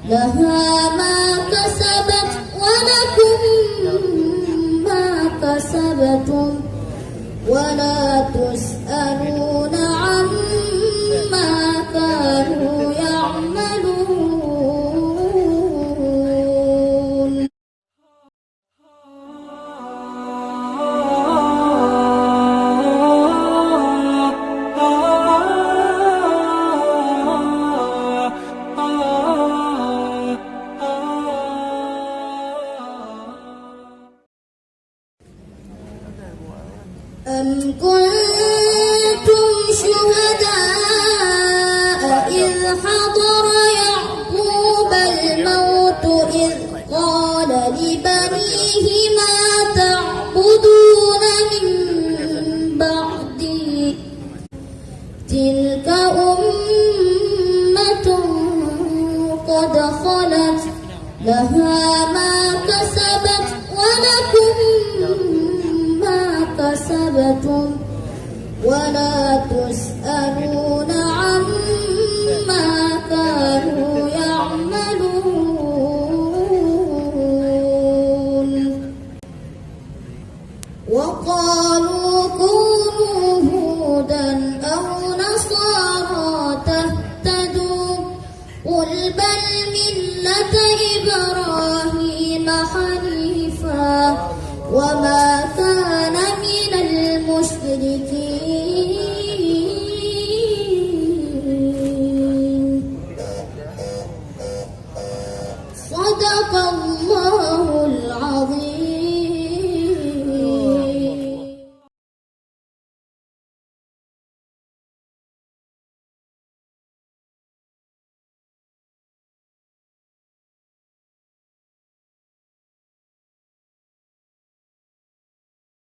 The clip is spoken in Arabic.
لها ما كسبت ولكم ما كسبتم ولا تسألون عما كانوا يعملون. أم كنتم شهداء إذ حضر يعقوب الموت إذ قال لبنيه ما تعبدون من بعدي تلك أمة قد خلت لها ما كسبت ولكم ما كسبتم ولا تسألون عما كانوا يعملون. وقالوا كونوا هودا أو نصارى تهتدوا قل بل ملة إبراهيم حنيفا وما كان من المشركين. صدق الله